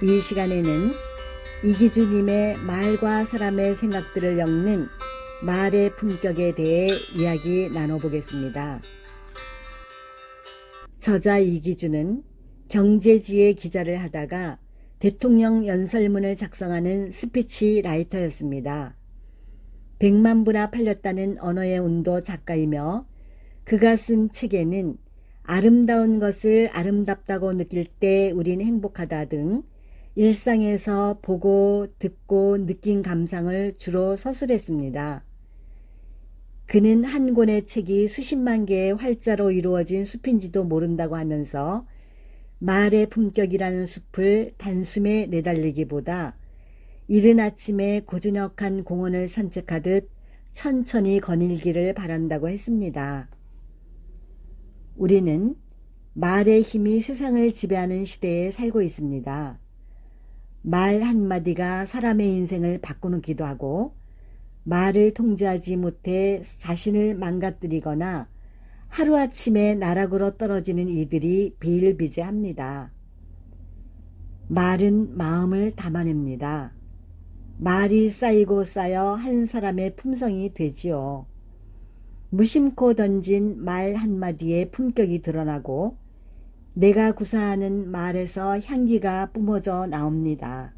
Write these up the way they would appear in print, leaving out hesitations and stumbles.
이 시간에는 이기주님의 말과 사람의 생각들을 엮는 말의 품격에 대해 이야기 나눠보겠습니다. 저자 이기주는 경제지의 기자를 하다가 대통령 연설문을 작성하는 스피치 라이터였습니다. 100만 부나 팔렸다는 언어의 온도 작가이며 그가 쓴 책에는 아름다운 것을 아름답다고 느낄 때 우린 행복하다 등 일상에서 보고 듣고 느낀 감상을 주로 서술했습니다. 그는 한 권의 책이 수십만 개의 활자로 이루어진 숲인지도 모른다고 하면서 말의 품격이라는 숲을 단숨에 내달리기보다 이른 아침에 고즈넉한 공원을 산책하듯 천천히 거닐기를 바란다고 했습니다. 우리는 말의 힘이 세상을 지배하는 시대에 살고 있습니다. 말 한마디가 사람의 인생을 바꾸기도 하고 말을 통제하지 못해 자신을 망가뜨리거나 하루아침에 나락으로 떨어지는 이들이 비일비재합니다. 말은 마음을 담아냅니다. 말이 쌓이고 쌓여 한 사람의 품성이 되지요. 무심코 던진 말 한마디에 품격이 드러나고 내가 구사하는 말에서 향기가 뿜어져 나옵니다.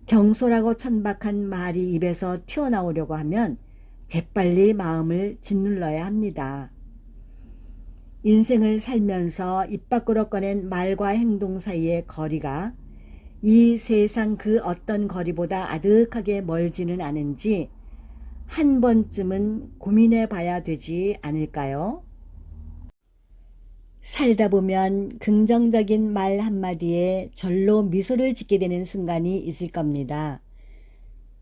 경솔하고 천박한 말이 입에서 튀어나오려고 하면 재빨리 마음을 짓눌러야 합니다. 인생을 살면서 입 밖으로 꺼낸 말과 행동 사이의 거리가 이 세상 그 어떤 거리보다 아득하게 멀지는 않은지 한 번쯤은 고민해 봐야 되지 않을까요? 살다 보면 긍정적인 말 한마디에 절로 미소를 짓게 되는 순간이 있을 겁니다.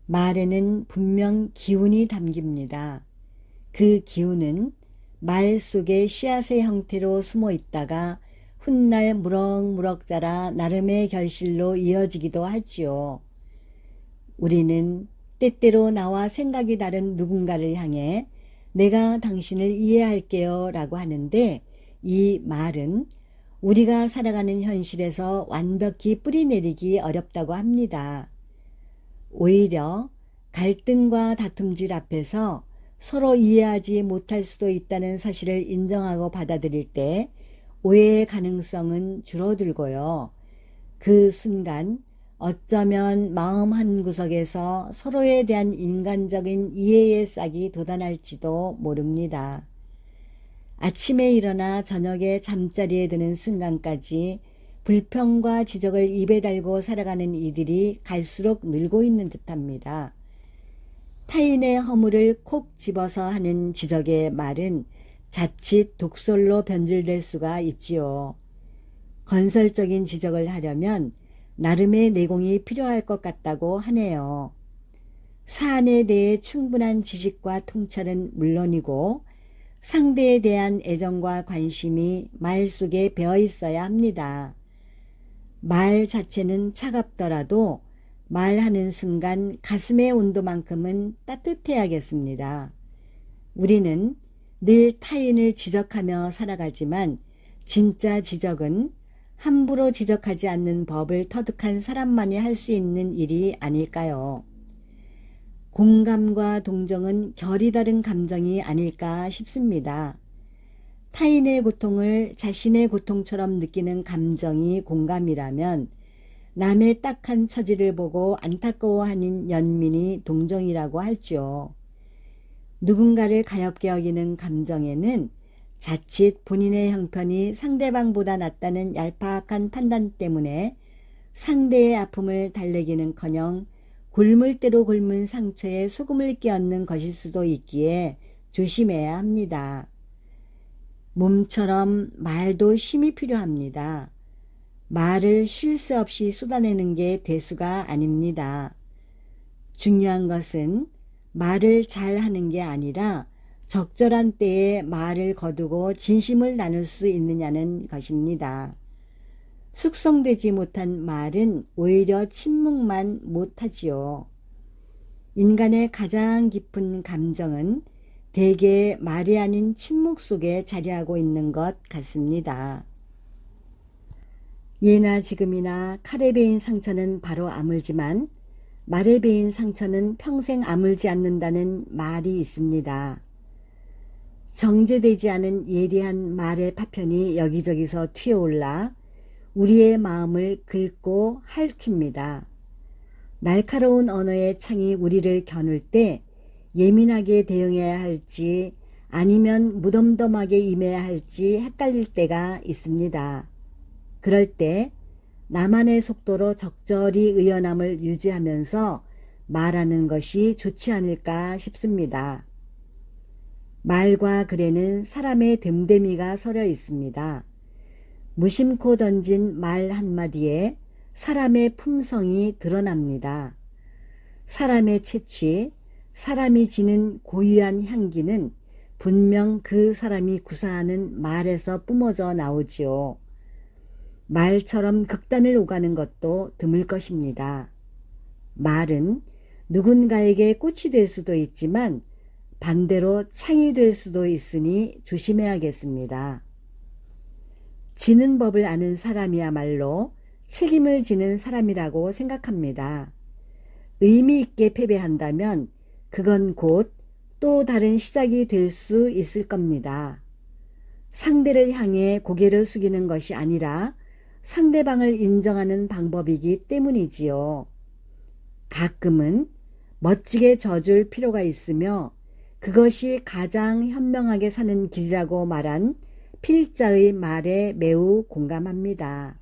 말에는 분명 기운이 담깁니다. 그 기운은 말 속에 씨앗의 형태로 숨어 있다가 훗날 무럭무럭 자라 나름의 결실로 이어지기도 하지요. 우리는 때때로 나와 생각이 다른 누군가를 향해 내가 당신을 이해할게요 라고 하는데 이 말은 우리가 살아가는 현실에서 완벽히 뿌리내리기 어렵다고 합니다. 오히려 갈등과 다툼질 앞에서 서로 이해하지 못할 수도 있다는 사실을 인정하고 받아들일 때 오해의 가능성은 줄어들고요. 그 순간 어쩌면 마음 한구석에서 서로에 대한 인간적인 이해의 싹이 돋아날지도 모릅니다. 아침에 일어나 저녁에 잠자리에 드는 순간까지 불평과 지적을 입에 달고 살아가는 이들이 갈수록 늘고 있는 듯합니다. 타인의 허물을 콕 집어서 하는 지적의 말은 자칫 독설로 변질될 수가 있지요. 건설적인 지적을 하려면 나름의 내공이 필요할 것 같다고 하네요. 사안에 대해 충분한 지식과 통찰은 물론이고 상대에 대한 애정과 관심이 말 속에 배어 있어야 합니다. 말 자체는 차갑더라도 말하는 순간 가슴의 온도만큼은 따뜻해야겠습니다. 우리는 늘 타인을 지적하며 살아가지만 진짜 지적은 함부로 지적하지 않는 법을 터득한 사람만이 할 수 있는 일이 아닐까요? 공감과 동정은 결이 다른 감정이 아닐까 싶습니다. 타인의 고통을 자신의 고통처럼 느끼는 감정이 공감이라면 남의 딱한 처지를 보고 안타까워하는 연민이 동정이라고 할지요. 누군가를 가엾게 여기는 감정에는 자칫 본인의 형편이 상대방보다 낫다는 얄팍한 판단 때문에 상대의 아픔을 달래기는커녕 곪을 대로 곪은 상처에 소금을 끼얹는 것일 수도 있기에 조심해야 합니다. 몸처럼 말도 힘이 필요합니다. 말을 쉴 새 없이 쏟아내는 게 대수가 아닙니다. 중요한 것은 말을 잘 하는 게 아니라 적절한 때에 말을 거두고 진심을 나눌 수 있느냐는 것입니다. 숙성되지 못한 말은 오히려 침묵만 못하지요. 인간의 가장 깊은 감정은 대개 말이 아닌 침묵 속에 자리하고 있는 것 같습니다. 예나 지금이나 칼에 베인 상처는 바로 아물지만 말에 베인 상처는 평생 아물지 않는다는 말이 있습니다. 정제되지 않은 예리한 말의 파편이 여기저기서 튀어올라 우리의 마음을 긁고 핥힙니다. 날카로운 언어의 창이 우리를 겨눌 때 예민하게 대응해야 할지 아니면 무덤덤하게 임해야 할지 헷갈릴 때가 있습니다. 그럴 때 나만의 속도로 적절히 의연함을 유지하면서 말하는 것이 좋지 않을까 싶습니다. 말과 글에는 사람의 됨됨이가 서려 있습니다. 무심코 던진 말 한마디에 사람의 품성이 드러납니다. 사람의 채취, 사람이 지닌 고유한 향기는 분명 그 사람이 구사하는 말에서 뿜어져 나오지요. 말처럼 극단을 오가는 것도 드물 것입니다. 말은 누군가에게 꽃이 될 수도 있지만 반대로 창이 될 수도 있으니 조심해야겠습니다. 지는 법을 아는 사람이야말로 책임을 지는 사람이라고 생각합니다. 의미 있게 패배한다면 그건 곧 또 다른 시작이 될 수 있을 겁니다. 상대를 향해 고개를 숙이는 것이 아니라 상대방을 인정하는 방법이기 때문이지요. 가끔은 멋지게 져줄 필요가 있으며 그것이 가장 현명하게 사는 길이라고 말한 필자의 말에 매우 공감합니다.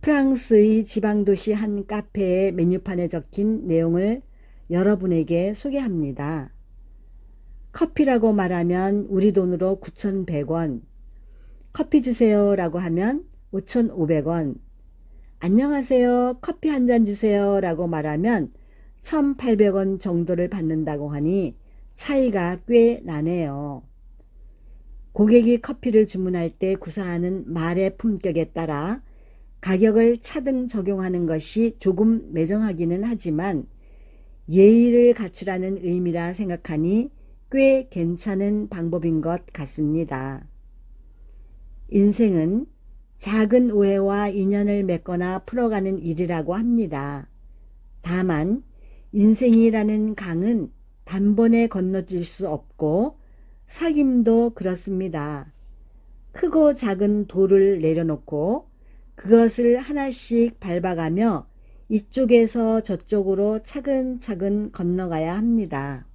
프랑스의 지방도시 한 카페의 메뉴판에 적힌 내용을 여러분에게 소개합니다. 커피라고 말하면 우리 돈으로 9,100원, 커피 주세요 라고 하면 5,500원, 안녕하세요 커피 한 잔 주세요 라고 말하면 1,800원 정도를 받는다고 하니 차이가 꽤 나네요. 고객이 커피를 주문할 때 구사하는 말의 품격에 따라 가격을 차등 적용하는 것이 조금 매정하기는 하지만 예의를 갖추라는 의미라 생각하니 꽤 괜찮은 방법인 것 같습니다. 인생은 작은 오해와 인연을 맺거나 풀어가는 일이라고 합니다. 다만 인생이라는 강은 단번에 건너뛸 수 없고 사귐도 그렇습니다. 크고 작은 돌을 내려놓고 그것을 하나씩 밟아가며 이쪽에서 저쪽으로 차근차근 건너가야 합니다.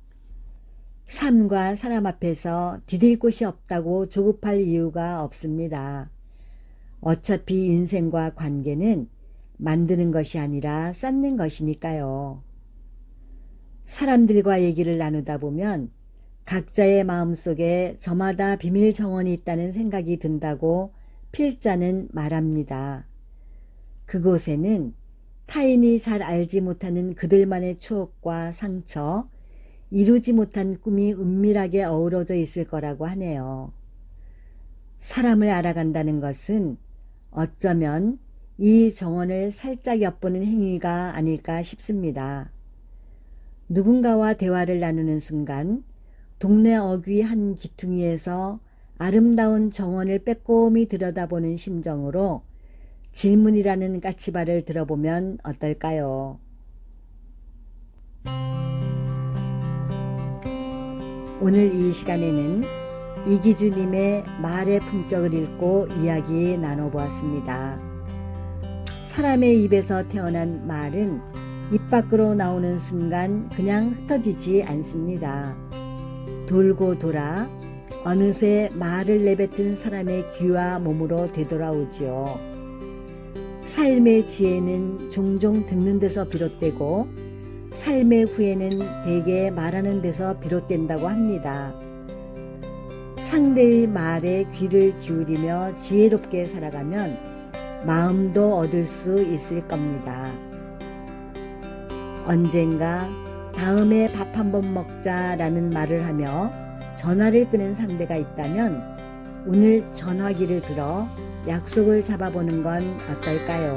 삶과 사람 앞에서 디딜 곳이 없다고 조급할 이유가 없습니다. 어차피 인생과 관계는 만드는 것이 아니라 쌓는 것이니까요. 사람들과 얘기를 나누다 보면 각자의 마음속에 저마다 비밀 정원이 있다는 생각이 든다고 필자는 말합니다. 그곳에는 타인이 잘 알지 못하는 그들만의 추억과 상처, 이루지 못한 꿈이 은밀하게 어우러져 있을 거라고 하네요. 사람을 알아간다는 것은 어쩌면 이 정원을 살짝 엿보는 행위가 아닐까 싶습니다. 누군가와 대화를 나누는 순간 동네 어귀 한 기퉁이에서 아름다운 정원을 빼꼼히 들여다보는 심정으로 질문이라는 까치발을 들어보면 어떨까요? 오늘 이 시간에는 이기주님의 말의 품격을 읽고 이야기 나눠보았습니다. 사람의 입에서 태어난 말은 입 밖으로 나오는 순간 그냥 흩어지지 않습니다. 돌고 돌아 어느새 말을 내뱉은 사람의 귀와 몸으로 되돌아오지요. 삶의 지혜는 종종 듣는 데서 비롯되고 삶의 후회는 대개 말하는 데서 비롯된다고 합니다. 상대의 말에 귀를 기울이며 지혜롭게 살아가면 마음도 얻을 수 있을 겁니다. 언젠가 다음에 밥 한번 먹자라는 말을 하며 전화를 끄는 상대가 있다면 오늘 전화기를 들어 약속을 잡아보는 건 어떨까요?